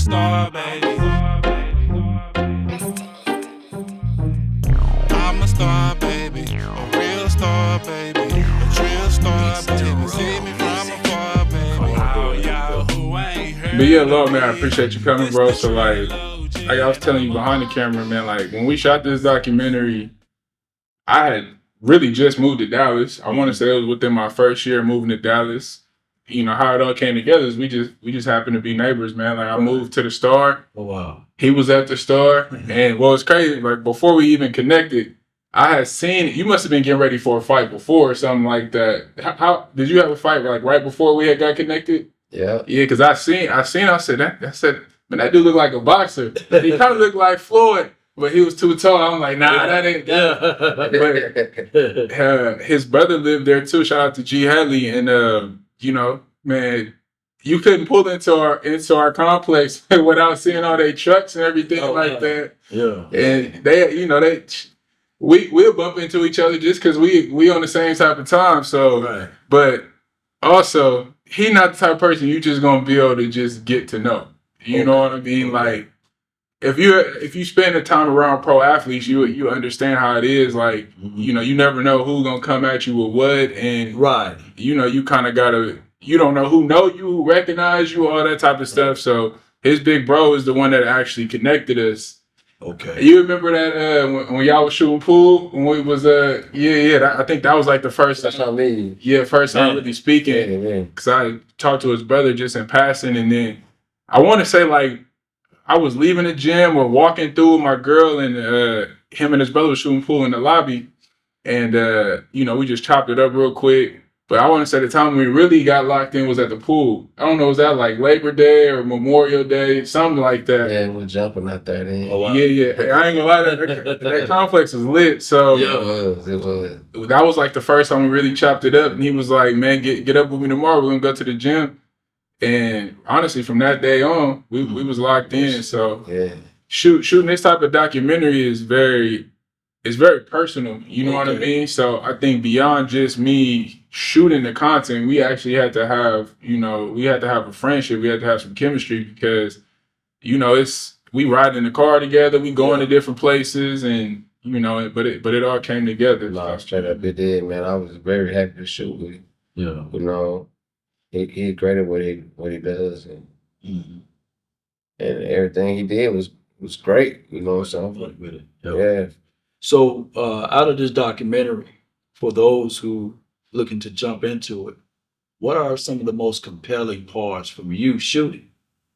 star, baby. I'm a star, baby. A real star, baby. A real star, baby. See me from afar, baby. Oh, y'all who ain't heard. But yeah, Lord, man, I appreciate you coming, bro. So like I was telling you behind the camera, man, like when we shot this documentary, I had really just moved to Dallas. I want to say it was within my first year moving to Dallas. You know how it all came together is we just happened to be neighbors, man. Like I moved to the Star. Oh wow. He was at the Star, and well, it's crazy. Like before we even connected, I had seen you must have been getting ready for a fight before or something like that. How did you have a fight like right before we had got connected? Yeah. Yeah, because I said man, that dude looked like a boxer. He kind of looked like Floyd, but he was too tall. I'm like, nah, that ain't. But his brother lived there too. Shout out to G Hatley, and you know, man, you couldn't pull into our complex without seeing all their trucks and everything that. Yeah. And we'll bump into each other just because we on the same type of time. So, Right. But also he not the type of person you just gonna be able to just get to know. You know what I mean? Like if you spend the time around pro athletes, you understand how it is. Like you know, you never know who's gonna come at you with what, and Right. you know, you kind of gotta. You don't know who who recognize you, all that type of stuff. So his big bro is the one that actually connected us. Okay. You remember that when y'all was shooting pool when we was I think that was like the first. That's not me. Yeah, first time really speaking. Yeah. Because I talked to his brother just in passing, and then I want to say like I was leaving the gym or walking through with my girl, and him and his brother was shooting pool in the lobby, and you know, we just chopped it up real quick. But I want to say the time we really got locked in was at the pool. I don't know, was that like Labor Day or Memorial Day, something like that. Yeah, we're jumping out there then. Oh, wow. Yeah. Hey, I ain't gonna lie, that complex was lit. So it was. that was like the first time we really chopped it up. And he was like, man, get up with me tomorrow. We're gonna go to the gym. And honestly, from that day on, we was locked in. So yeah, shooting this type of documentary is very personal. You know what I mean? So I think beyond just me shooting the content, we actually had to have, a friendship. We had to have some chemistry because, you know, we ride in the car together, we going to different places, and you know, but it all came together. No, straight up it did, man. I was very happy to shoot with him. Yeah. You know, he's great at what he does, and everything he did was great. You know what I'm saying? With it. Yeah. So out of this documentary, for those who looking to jump into it, what are some of the most compelling parts from you shooting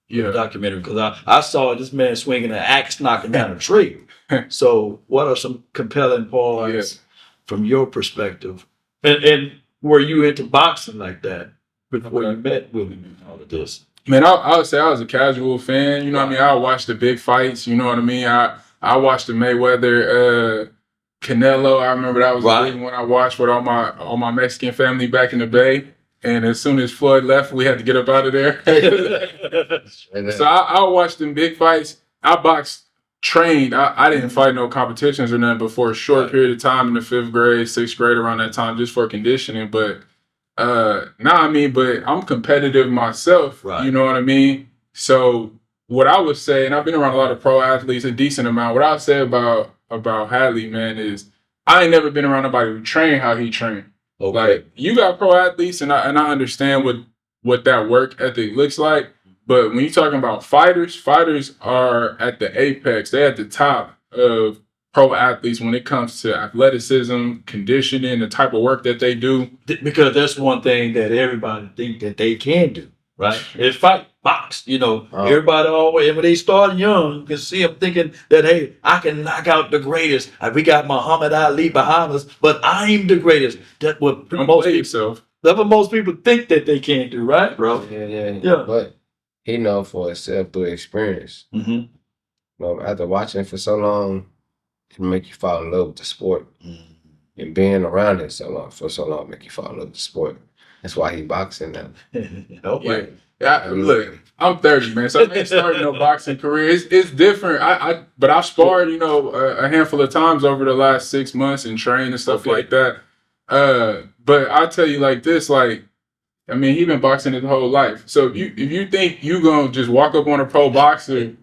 the documentary? Because I saw this man swinging an axe knocking down a tree. So what are some compelling parts from your perspective? And were you into boxing like that before you met Willie and all of this? Man, I would say I was a casual fan. You know what I mean? I watched the big fights. You know what I mean? I watched the Mayweather, Canelo. I remember that was the big one I watched with all my Mexican family back in the Bay. And as soon as Floyd left, we had to get up out of there. So I watched them big fights. I boxed trained. I didn't fight no competitions or nothing, but for a short period of time in the 5th grade, 6th grade, around that time, just for conditioning. But but I'm competitive myself. Right. You know what I mean? So what I would say, and I've been around a lot of pro athletes, a decent amount. What I would say about Hatley, man, is I ain't never been around nobody who trained how he trained. Okay. Like you got pro athletes, and I understand what that work ethic looks like. But when you're talking about fighters are at the apex. They're at the top of pro athletes when it comes to athleticism, conditioning, the type of work that they do. Because that's one thing that everybody think that they can do, right? It's fight, box, you know. Everybody always, when they start young, you can see them thinking that, hey, I can knock out the greatest. We got Muhammad Ali behind us, but I'm the greatest. That's what most people think that they can't do, right, bro? Yeah. But he know for himself through experience. Mm-hmm. You know, after watching for so long, it make you fall in love with the sport. Mm-hmm. And being around it for so long make you fall in love with the sport. That's why he boxing now. Okay. Yeah, look, I'm 30, man, so I ain't starting no boxing career. It's different. But I've sparred, you know, a handful of times over the last 6 months and trained and stuff like that. But I'll tell you like this, like I mean, he been boxing his whole life. So if you think you gonna just walk up on a pro boxer,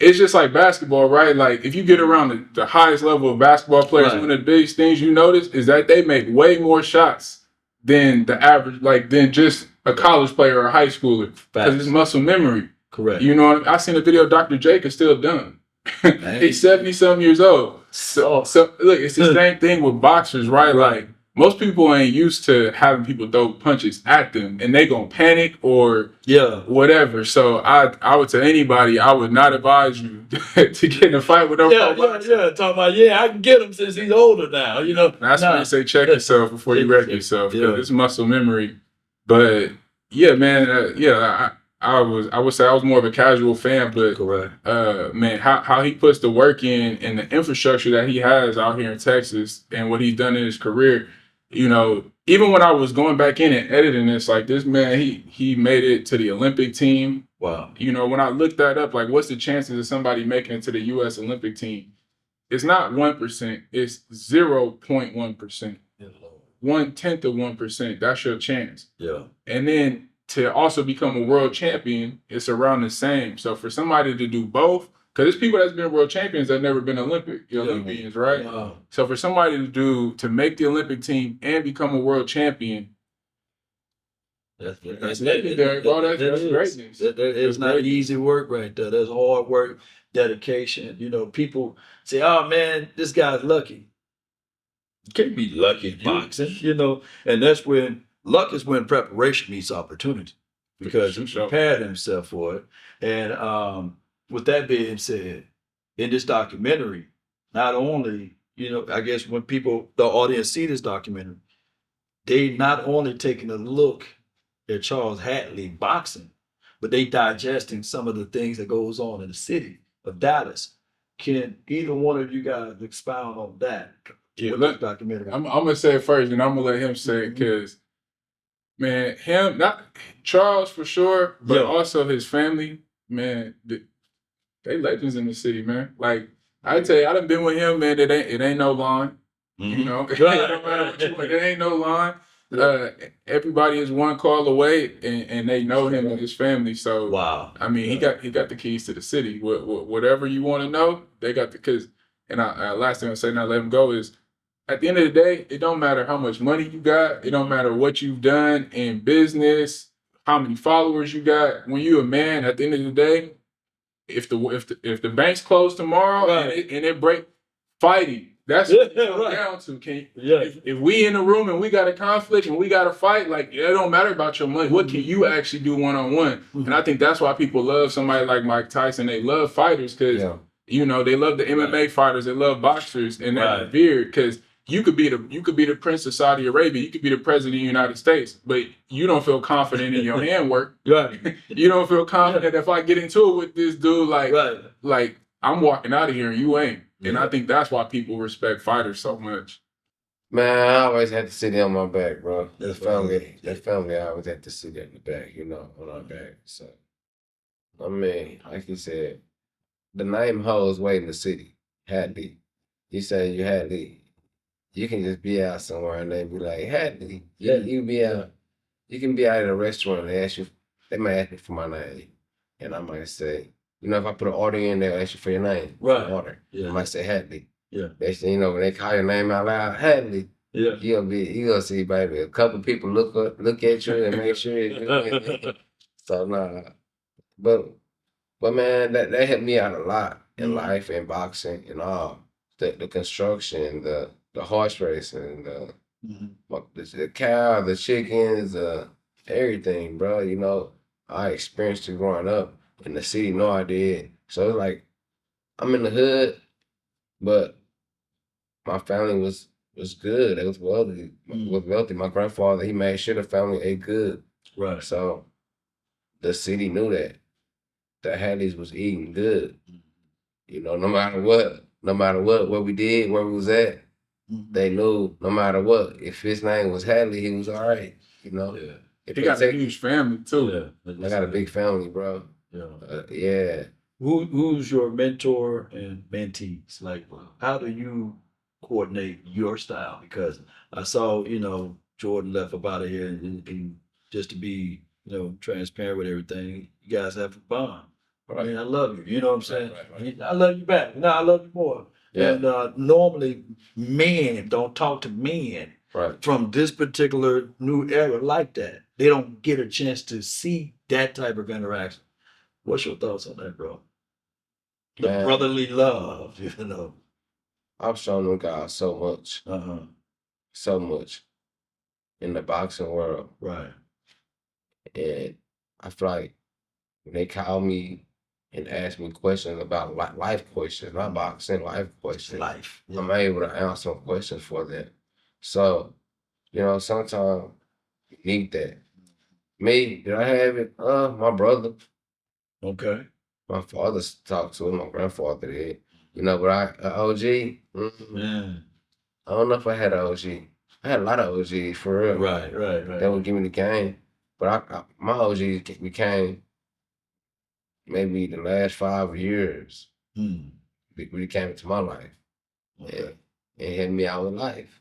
it's just like basketball, right? Like if you get around the highest level of basketball players, one of the biggest things you notice is that they make way more shots than the average, like than just a college player or a high schooler, because it's muscle memory. Correct. You know what I mean? I seen a video of Dr. Jake is still done. He's 70-something years old. So look, it's the same thing with boxers, right? Like most people ain't used to having people throw punches at them, and they gonna panic or whatever. So I would tell anybody, I would not advise you to get in a fight with them. Talking about I can get him since he's older now. You know, that's why I say check yourself before you wreck yourself, because it's muscle memory. But yeah, man, I would say I was more of a casual fan, but man, how he puts the work in and the infrastructure that he has out here in Texas and what he's done in his career, you know, even when I was going back in and editing this, like this man, he made it to the Olympic team. Wow. You know, when I looked that up, like what's the chances of somebody making it to the U.S. Olympic team? It's not 1%, it's 0.1%. 1/10 of 1%. That's your chance. Yeah. And then to also become a world champion, it's around the same. So for somebody to do both, because there's people that's been world champions that never been Olympians, right? Wow. So for somebody to make the Olympic team and become a world champion, that's legendary, bro. That's greatness. It's not easy work right there. There's hard work, dedication. You know, people say, "Oh man, this guy's lucky." You can't be lucky in boxing, you know, and that's when luck is when preparation meets opportunity, because he prepared himself for it. And with that being said, in this documentary, not only, you know, I guess when the audience see this documentary, they not only taking a look at Charles Hatley boxing, but they digesting some of the things that goes on in the city of Dallas. Can either one of you guys expound on that? Documentary. I'm gonna say it first, and I'm gonna let him say it, because man, not Charles for sure, but also his family, man, they legends in the city, man. Like I tell you, I done been with him, man. It ain't no line, you know. It don't matter what you want. It ain't no line. Everybody is one call away, and they know him and his family. So wow, I mean, he got the keys to the city. Whatever you want to know, they got the keys. And last thing I say, not let him go, is at the end of the day, it don't matter how much money you got. It don't matter what you've done in business, how many followers you got. When you're a man, at the end of the day, if the banks close tomorrow and it break, fighting. That's what it comes down to. If we in a room and we got a conflict and we got to fight, like it don't matter about your money. What can you actually do one-on-one? And I think that's why people love somebody like Mike Tyson. They love fighters because you know they love the MMA fighters. They love boxers, and they're revered because. You could be the Prince of Saudi Arabia. You could be the President of the United States, but you don't feel confident in your handwork. You don't feel confident if I get into it with this dude, like I'm walking out of here and you ain't. And I think that's why people respect fighters so much. Man, I always had to sit on my back, bro. That family, I always had to sit on the back, you know, on our back. So, I mean, like you said, the name holds weight in the city. Hatley. You say you Hatley. You can just be out somewhere and they be like, Hatley. You be out. You can be out at a restaurant and they might ask me for my name. And I might say, you know, if I put an order in, they'll ask you for your name. Order. I might say Hatley. They say, you know, when they call your name out loud, Hatley. You gonna see, baby, a couple people look at you and make sure you So nah. But man, that helped me out a lot in life and boxing and all. The construction, the horse racing, the cow, the chickens, everything, bro. You know, I experienced it growing up in the city. No, I did. So it's like I'm in the hood, but my family was good. It was wealthy. My grandfather, he made sure the family ate good. Right. So the city knew that Hatties was eating good. You know, no matter what we did, where we was at, they knew no matter what. If his name was Hatley, he was all right. You know. He got a huge family too. I got a big family, bro. Who's your mentor and mentees? Like, how do you coordinate your style? Because I saw, you know, Jordan left up out of here and just to be, transparent with everything. You guys have fun. Right. I mean, I love you. You know what I'm saying? Right. I love you back. I love you more. Yeah. And normally men don't talk to men from this particular new era like that. They don't get a chance to see that type of interaction. What's your thoughts on that, bro? The brotherly love, I've shown them guys so much. So much in the boxing world. Right. And I feel like when they call me and ask me questions about life questions, not boxing, life questions. Life. Yeah. I'm able to answer some questions for them. So, sometimes you need that. Me, did I have it? My brother. Okay. My father talked to him, my grandfather did. But OG, I don't know if I had an OG. I had a lot of OGs for real. Right. That would give me the game. But my OGs became maybe the last 5 years. Really came into my life. Okay. And helped me out with life.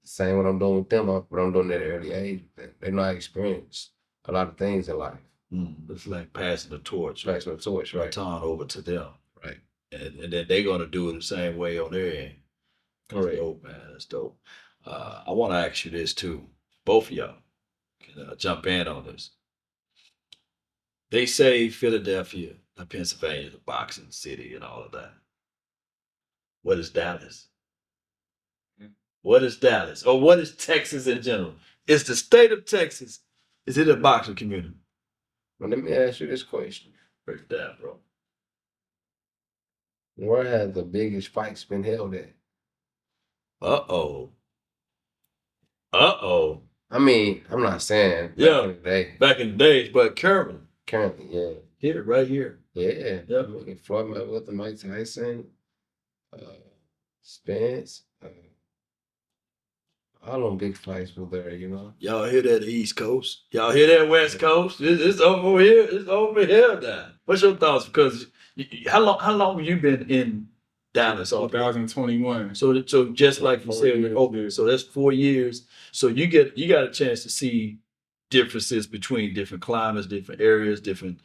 Same what I'm doing with them, but I'm doing at an early age. They know I experienced a lot of things in life. It's like passing the torch. Passing the torch, right. Baton over to them. Right. And then they're going to do it the same way on their end. That's dope, man. That's dope. I want to ask you this too. Both of y'all can jump in on this. They say Philadelphia and Pennsylvania is a boxing city and all of that. What is Dallas? What is Dallas? Or what is Texas in general? Is the state of Texas, is it a boxing community? Well, let me ask you this question. Break it down, bro. Where have the biggest fights been held at? Uh-oh. I mean, I'm not saying in the day. Back in the days, but currently, yeah. Here, right here. Yeah. Yep. I mean, Floyd Mayweather, Mike Tyson, Spence, all them big fights were there, Y'all hear that East Coast? Y'all hear that West Coast? It's over here. It's over here now. What's your thoughts? Because how long have you been in Dallas? 2021. So just like you 4 said, years. so that's 4 years. So you got a chance to see differences between different climates, different areas, different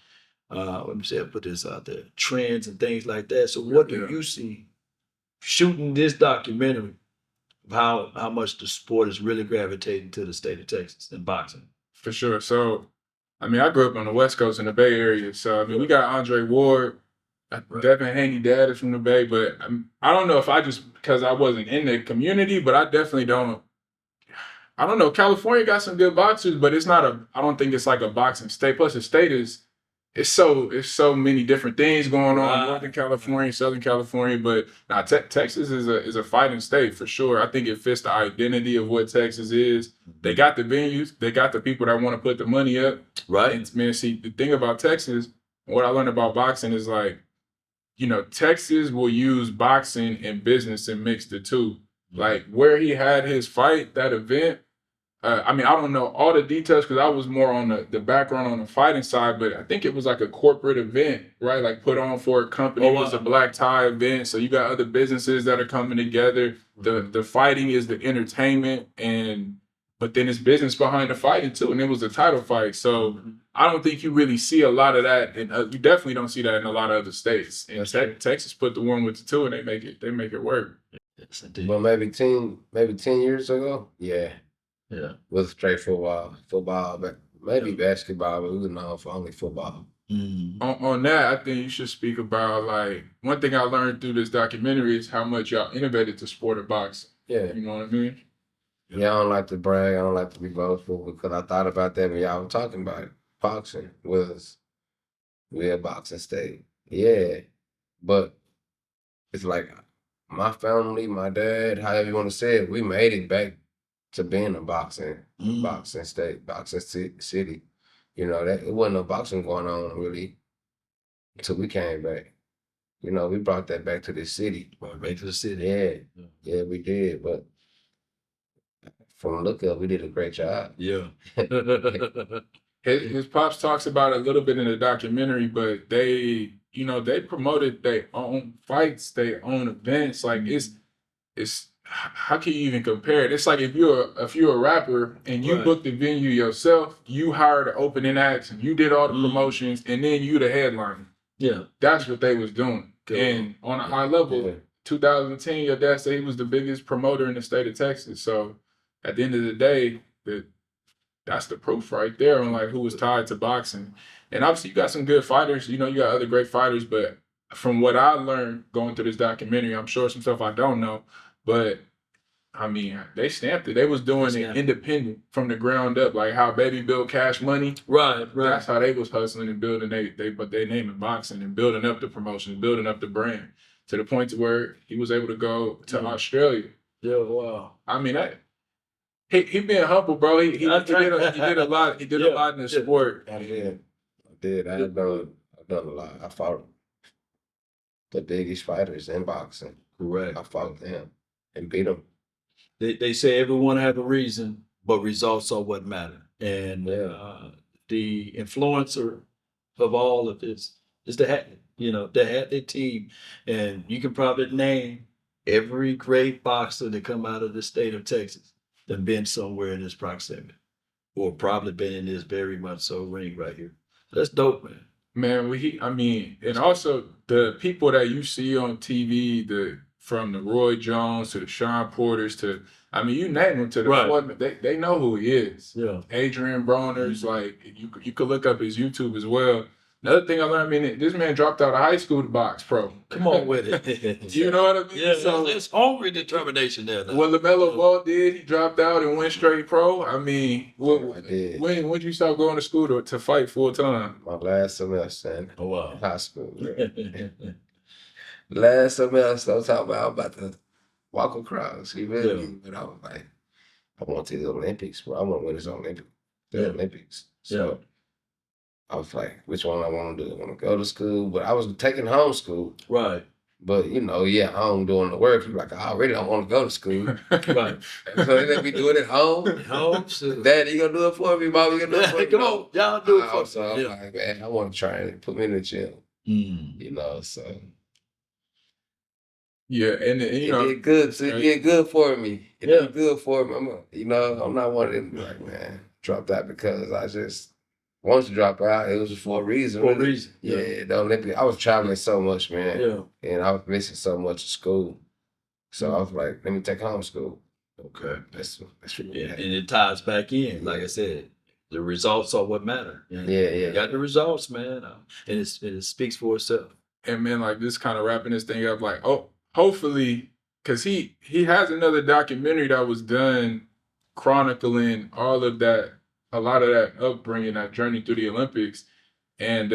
let me say, I put this out there, trends and things like that. So what do you see shooting this documentary of how much the sport is really gravitating to the state of Texas in boxing? For sure. So, I mean, I grew up on the West Coast in the Bay Area. So, I mean, we got Andre Ward, Devin Haney, dad is from the Bay, but I don't know if because I wasn't in the community, but I definitely don't. I don't know. California got some good boxers, but I don't think it's like a boxing state. Plus, the state it's so many different things going on. Northern California, Southern California, but Texas is a fighting state for sure. I think it fits the identity of what Texas is. They got the venues, they got the people that want to put the money up. Right. And, man, see, the thing about Texas, what I learned about boxing is like, Texas will use boxing and business and mix the two. Like where he had his fight, that event. I mean, I don't know all the details because I was more on the background on the fighting side, but I think it was like a corporate event, right? Like put on for a company. It was a black tie event. So you got other businesses that are coming together. The fighting is the entertainment, but then it's business behind the fighting too. And it was a title fight. So I don't think you really see a lot of that. And you definitely don't see that in a lot of other states. And Texas put the one with the two and they make it work. Yes, indeed. But maybe 10 years ago, yeah. Yeah. With straight football, but maybe basketball, but we were known for only football. On that, I think you should speak about like one thing I learned through this documentary is how much y'all innovated the sport of boxing. Yeah. You know what I mean? Yeah, I don't like to brag. I don't like to be boastful because I thought about that when y'all were talking about it. Boxing we're a boxing state. Yeah. But it's like my family, my dad, however you want to say it, we made it back to being a boxing state, boxing city. That it wasn't no boxing going on really until we came back. We brought that back to the city. Brought back to the city. Yeah, we did. But from the look up, we did a great job. Yeah. His pops talks about it a little bit in the documentary, but they promoted their own fights, their own events. Like it's how can you even compare it? It's like if you're a rapper and you booked the venue yourself, you hired the opening acts, and you did all the promotions, and then you the headliner. Yeah, that's what they was doing. And on a high level, 2010, your dad said he was the biggest promoter in the state of Texas. So at the end of the day, that's the proof right there on like who was tied to boxing. And obviously you got some good fighters, you know, you got other great fighters, but from what I learned going through this documentary, I'm sure some stuff I don't know, but I mean, they stamped it. They was doing it independent from the ground up, like how Baby built Cash Money. Right. That's how they was hustling and building they put their name in boxing and building up the promotion, building up the brand to the point to where he was able to go to Australia. Yeah, wow. I mean, he being humble, bro. He did a lot. He did a lot in the sport. I did. I've done a lot. I fought the biggest fighters in boxing. Correct. I fought them and beat them. They say everyone have a reason, but results are what matter. And the influencer of all of this is the Hatley. You know, the Hatley team. And you can probably name every great boxer that come out of the state of Texas that been somewhere in this proximity. Or probably been in this very much so ring right here. That's dope, man. Man, and also the people that you see on TV, from the Roy Jones to the Sean Porters to, I mean, you name them to the Floyd, they know who he is. Yeah. Adrian Broner's, like, you could look up his YouTube as well. Another thing I learned, I mean, this man dropped out of high school to box pro. Come on with it. You know what I mean? Yeah, so it's hungry determination there. What LaMelo Ball did, he dropped out and went straight pro. I mean, when did you start going to school to fight full time? My last semester in high school. Right? Last semester, I was talking about to walk across. You really? But I was like, I want to the Olympics, bro. I want to win this Olympics. So I was like, which one I want to do? I want to go to school, but I was taking homeschool. Right. But, you know, home doing the work. Like, I already don't want to go to school. Right. So they let me do it at home. Daddy, you going to do it for me? Mom, you going to do it for me? Come on, y'all do it for me. So I'm like, man, I want to try and put me in the gym. You know, so. Yeah, and you know. It did good. So it did good for me. It did good for me. I'm not one of them like, man, drop that because I just wanted to drop out. It was for a reason. For a reason. Yeah, the Olympics. I was traveling so much, man. Yeah. And I was missing so much of school. So I was like, let me take homeschool. Okay. That's and it ties back in. Like I said, the results are what matter. Yeah. You got the results, man. And it speaks for itself. And man, like this kind of wrapping this thing up, like, hopefully, because he has another documentary that was done chronicling all of that, a lot of that upbringing, that journey through the Olympics. And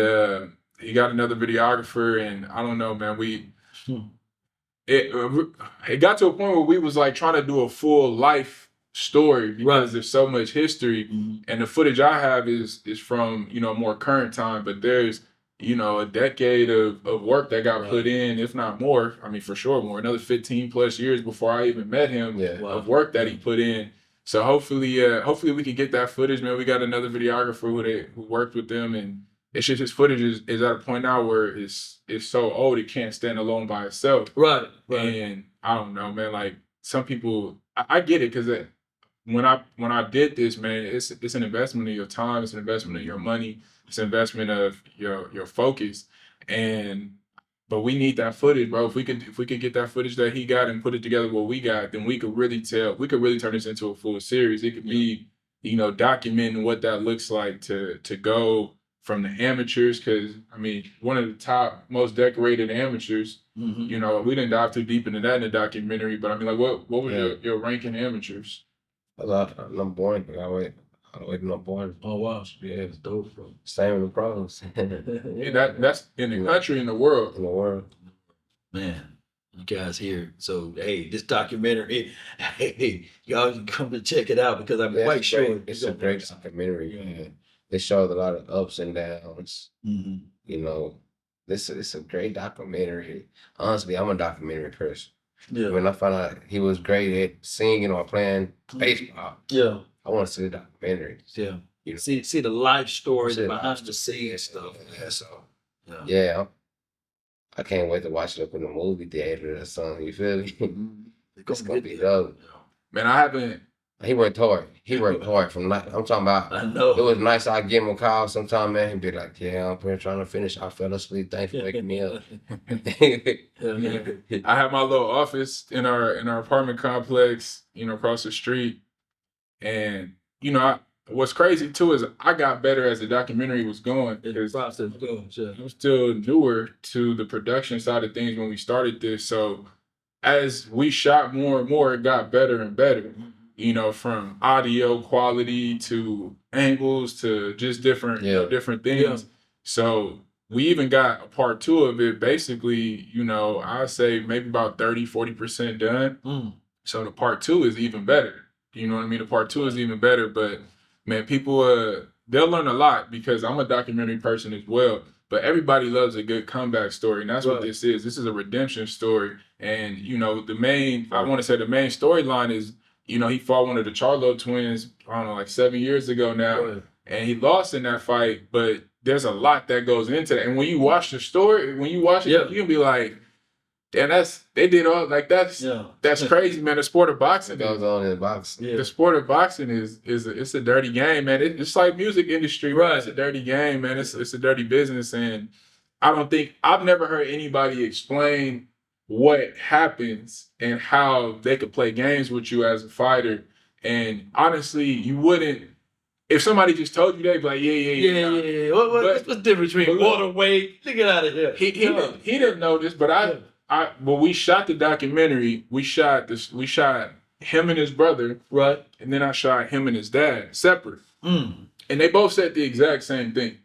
he got another videographer, and I don't know, man, it got to a point where we was like trying to do a full life story because there's so much history. And the footage I have is from, more current time, but there's, a decade of work that got put in, if not more. I mean, for sure more, another 15 plus years before I even met him of work that he put in. So hopefully we can get that footage, man. We got another videographer who worked with them, and it's just his footage is at a point now where it's so old it can't stand alone by itself. Right. And I don't know, man. Like some people, I get it because when I did this, man, it's an investment of your time, it's an investment of your money, it's an investment of your focus, but we need that footage, bro. If we could get that footage that he got and put it together what we got, then we could really turn this into a full series. It could be, documenting what that looks like to go from the amateurs, because I mean, one of the top most decorated amateurs. We didn't dive too deep into that in the documentary, but I mean, like, what was your ranking amateurs? Number one, I wait number one. Oh wow, yeah, it's dope, bro. Same in the pros. That's in the country, in the world. In the world. Man, you guys here. So hey, this documentary, hey, y'all can come to check it out because I'm quite sure it's a great documentary. Yeah. They showed a lot of ups and downs. It's a great documentary. Honestly, I'm a documentary person. Yeah. When I found out he was great at singing or playing baseball, I want to see the documentary. Yeah. See the life stories behind the scenes stuff. Yeah. I can't wait to watch it up in the movie theater or something. You feel me? It's gonna be dope. Man, I haven't. He worked hard. He worked hard from night. I'm talking about. I know. It was nice. I give him a call sometime, man. He'd be like, "Yeah, I'm here trying to finish. I fell asleep. Thanks for waking me up." I have my little office in our apartment complex, across the street, and what's crazy too is I got better as the documentary was going because I'm still newer to the production side of things when we started this. So as we shot more and more, it got better and better. From audio quality to angles to just different different things. So we even got a part 2 of it. Basically, I'd say maybe about 30-40% done. So the part 2 is even better. You know what I mean? The part 2 is even better. But man, people they'll learn a lot because I'm a documentary person as well. But everybody loves a good comeback story, and that's what this is. This is a redemption story. And the main storyline is, he fought one of the Charlo twins, I don't know, like 7 years ago now. And he lost in that fight, but there's a lot that goes into that. And when you watch the story, you can be like, damn, they did all, like, that's crazy, man. The sport of boxing goes on in boxing. The sport of boxing it's a dirty game, man. It's like music industry, right? It's a dirty game, man. It's a dirty business. And I've never heard anybody explain what happens and how they could play games with you as a fighter. And honestly, you wouldn't, if somebody just told you, they'd be like, yeah. What's the difference between Welterweight? Get out of here. He didn't know this, but when we shot the documentary, we shot him and his brother, right? And then I shot him and his dad separate. And they both said the exact same thing.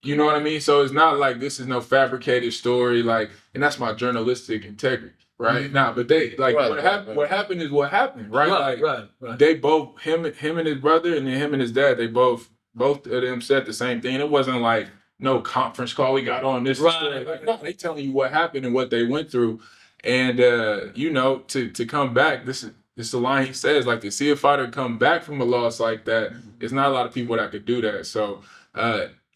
You know what I mean? So it's not like this is no fabricated story, like, and that's my journalistic integrity, right? Nah, but they what happened is what happened, right? Right. They both, him and his brother, and then him and his dad, they both of them said the same thing. It wasn't like no conference call we got on this. Right. Like, no, they telling you what happened and what they went through, and to come back. This is the line he says, like, to see a fighter come back from a loss like that. It's not a lot of people that could do that. So.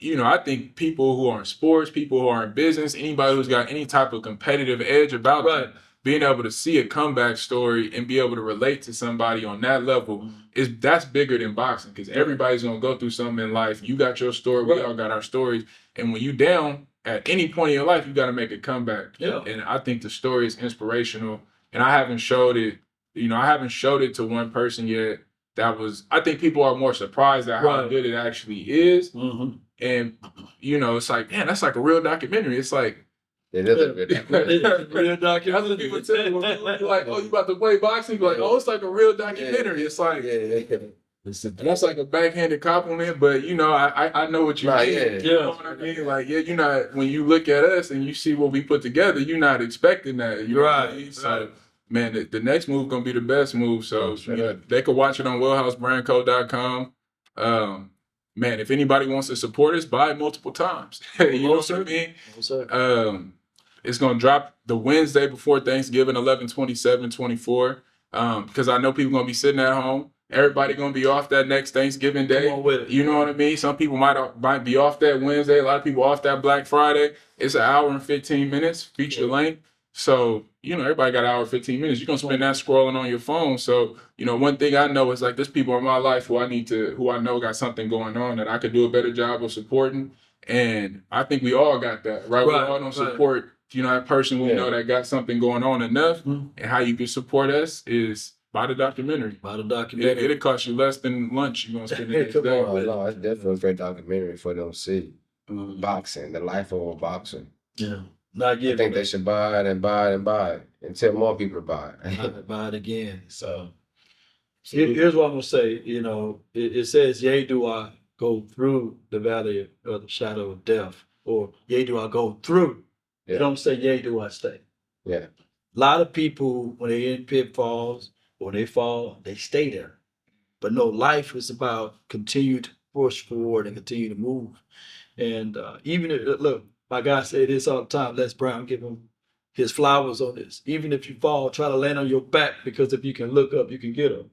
I think people who are in sports, people who are in business, anybody who's got any type of competitive edge about them, being able to see a comeback story and be able to relate to somebody on that level, that's bigger than boxing, because everybody's going to go through something in life. You got your story. We all got our stories. And when you down at any point in your life, you got to make a comeback. Yeah. And I think the story is inspirational. And I haven't showed it, to one person yet. I think people are more surprised at how good it actually is. Mm-hmm. And, it's like, man, that's like a real documentary. It's like, it is a real documentary. People tell you, like, oh, you about to play boxing? You're like, oh, it's like a real documentary. It's like, that's like a backhanded compliment, but, I know what you mean. You know what I mean? Like, you're not, when you look at us and you see what we put together, you're not expecting that. You know what I mean? So, man, the next move going to be the best move. So, they could watch it on wheelhousebrandco.com. Man, if anybody wants to support us, buy it multiple times. You know what I mean? It's going to drop the Wednesday before Thanksgiving, 11/27/24. Because I know people going to be sitting at home. Everybody going to be off that next Thanksgiving Day. Come on with it. You know what I mean? Some people might be off that Wednesday. A lot of people off that Black Friday. It's an hour and 15 minutes, feature length. So, everybody got an hour and 15 minutes. You're going to spend that scrolling on your phone. So, one thing I know is, like, there's people in my life who I know got something going on that I could do a better job of supporting. And I think we all got that, right? We all don't support, that person we know that got something going on enough. Mm-hmm. And how you can support us is buy the documentary. It'll cost you less than lunch you're going to spend the next day. Oh, no, it's definitely a great documentary for them to see. Boxing, the life of a boxer. Yeah. I think they should buy it and buy it and buy it and tell more people to buy it. Buy it again. So here's what I'm going to say. It says, yea, do I go through the valley of the shadow of death, or yea, do I go through. Yeah. It don't say, yea, do I stay. Yeah. A lot of people, when they're in pitfalls or they fall, they stay there. But no, life is about continue to push forward and continue to move. And even if, look, my guy say this all the time, Les Brown, give him his flowers on this. Even if you fall, try to land on your back, because if you can look up, you can get up.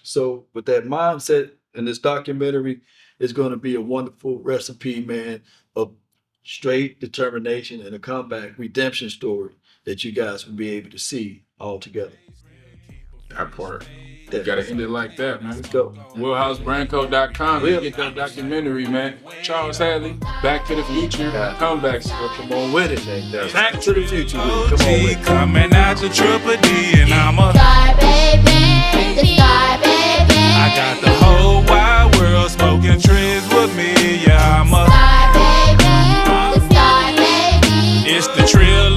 So with that mindset, and this documentary is going to be a wonderful recipe, man, of straight determination and a comeback redemption story that you guys will be able to see all together. That part. You gotta end it like that, man. Let's go. WheelhouseBrandCo.com. You get that documentary, man. Charles Hatley, Back to the Future, comeback still. Come on with it. Back to the Future. Come on with it. Coming out to Triple D, and I'm a Star baby, the star baby. I got the whole wide world smoking trees with me. Yeah, I'm a Star baby, the star baby. It's the trill